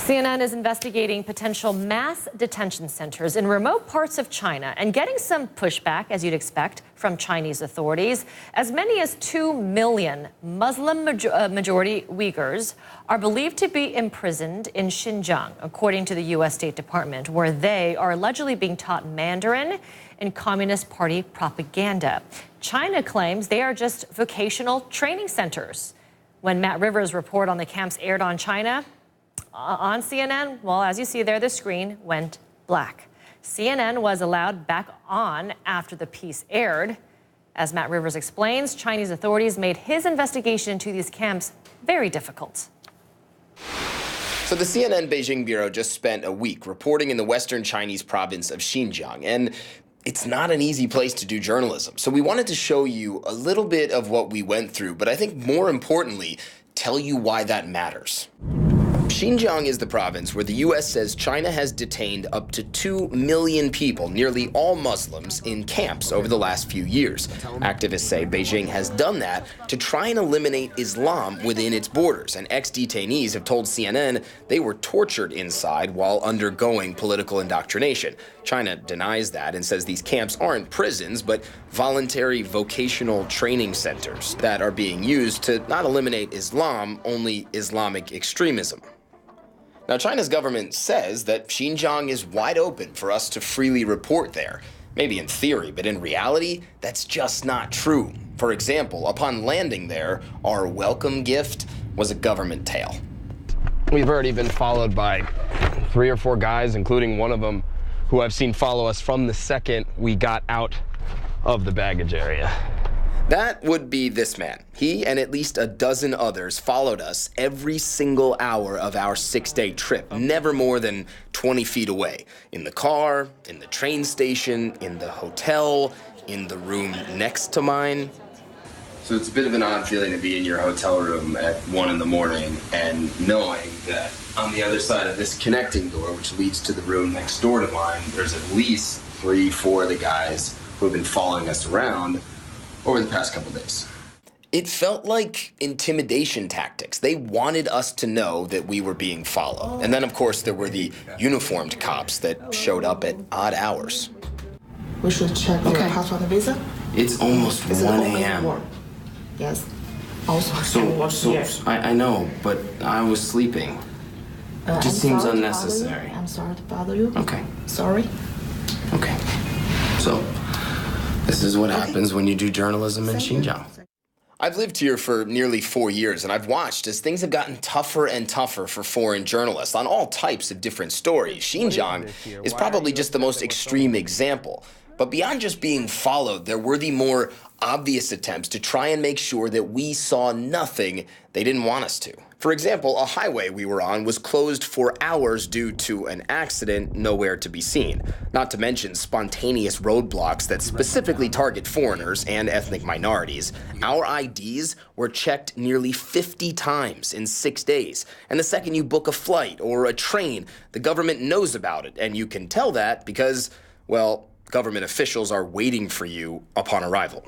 CNN is investigating potential mass detention centers in remote parts of China and getting some pushback, as you'd expect, from Chinese authorities. As many as 2 million Muslim majority Uyghurs are believed to be imprisoned in Xinjiang, according to the U.S. State Department, where they are allegedly being taught Mandarin and Communist Party propaganda. China claims they are just vocational training centers. When Matt Rivers' report on the camps aired on China, on CNN, well, as you see there, the screen went black. CNN was allowed back on after the piece aired. As Matt Rivers explains, Chinese authorities made his investigation into these camps very difficult. So the CNN Beijing Bureau just spent a week reporting in the western Chinese province of Xinjiang, and it's not an easy place to do journalism. So we wanted to show you a little bit of what we went through, but I think more importantly, tell you why that matters. Xinjiang is the province where the U.S. says China has detained up to 2 million people, nearly all Muslims, in camps over the last few years. Activists say Beijing has done that to try and eliminate Islam within its borders, and ex-detainees have told CNN they were tortured inside while undergoing political indoctrination. China denies that and says these camps aren't prisons, but voluntary vocational training centers that are being used to not eliminate Islam, only Islamic extremism. Now, China's government says that Xinjiang is wide open for us to freely report there. Maybe in theory, but in reality, that's just not true. For example, upon landing there, our welcome gift was a government tail. We've already been followed by 3 or 4 guys, including one of them who I've seen follow us from the second we got out of the baggage area. That would be this man. He and at least a dozen others followed us every single hour of our 6-day trip, never more than 20 feet away. In the car, in the train station, in the hotel, in the room next to mine. So it's a bit of an odd feeling to be in your hotel room at 1 in the morning and knowing that on the other side of this connecting door, which leads to the room next door to mine, there's at least 3, 4 of the guys who have been following us around over the past couple days. It felt like intimidation tactics. They wanted us to know that we were being followed. And then, of course, there were the uniformed cops that showed up at odd hours. We should check your passport and visa. It's almost 1 a.m. Yes. Also, I know, but I was sleeping. It just seems unnecessary. I'm sorry to bother you. Okay. Sorry. Okay. So, this is what happens when you do journalism in Xinjiang. I've lived here for nearly 4 years, and I've watched as things have gotten tougher and tougher for foreign journalists on all types of different stories. Xinjiang is probably just the most extreme example. But beyond just being followed, there were the more obvious attempts to try and make sure that we saw nothing they didn't want us to. For example, a highway we were on was closed for hours due to an accident nowhere to be seen. Not to mention spontaneous roadblocks that specifically target foreigners and ethnic minorities. Our IDs were checked nearly 50 times in 6 days. And the second you book a flight or a train, the government knows about it. And you can tell that because, well, government officials are waiting for you upon arrival.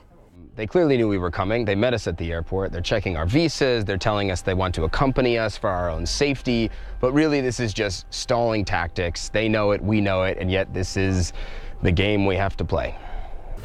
They clearly knew we were coming. They met us at the airport. They're checking our visas. They're telling us they want to accompany us for our own safety. But really, this is just stalling tactics. They know it, we know it, and yet this is the game we have to play.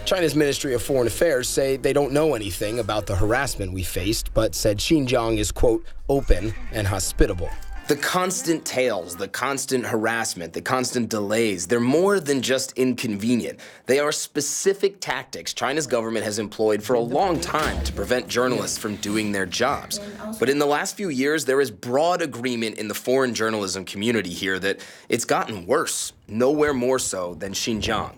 China's Ministry of Foreign Affairs say they don't know anything about the harassment we faced, but said Xinjiang is, quote, open and hospitable. The constant tails, the constant harassment, the constant delays, they're more than just inconvenient. They are specific tactics China's government has employed for a long time to prevent journalists from doing their jobs. But in the last few years, there is broad agreement in the foreign journalism community here that it's gotten worse, nowhere more so than Xinjiang.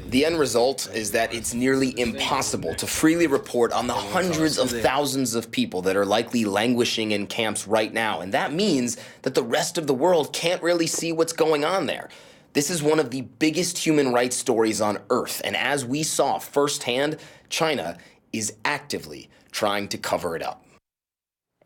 The end result is that it's nearly impossible to freely report on the hundreds of thousands of people that are likely languishing in camps right now. And that means that the rest of the world can't really see what's going on there. This is one of the biggest human rights stories on Earth. And as we saw firsthand, China is actively trying to cover it up.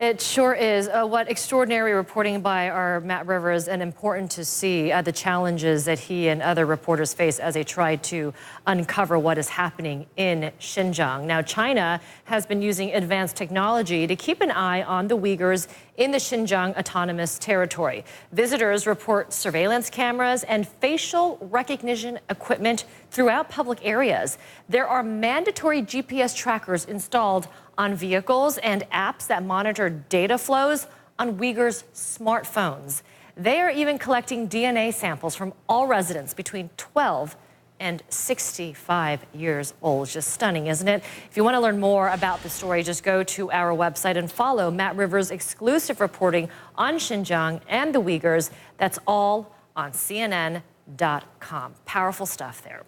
It sure is. What extraordinary reporting by our Matt Rivers, and important to see the challenges that he and other reporters face as they try to uncover what is happening in Xinjiang. Now, China has been using advanced technology to keep an eye on the Uyghurs in the Xinjiang Autonomous Territory. Visitors report surveillance cameras and facial recognition equipment throughout public areas. There are mandatory GPS trackers installed on vehicles and apps that monitor data flows on Uyghurs' smartphones. They are even collecting DNA samples from all residents between 12 and 65 years old. Just stunning, isn't it? If you want to learn more about the story, just go to our website and follow Matt Rivers' exclusive reporting on Xinjiang and the Uyghurs. That's all on CNN.com. Powerful stuff there.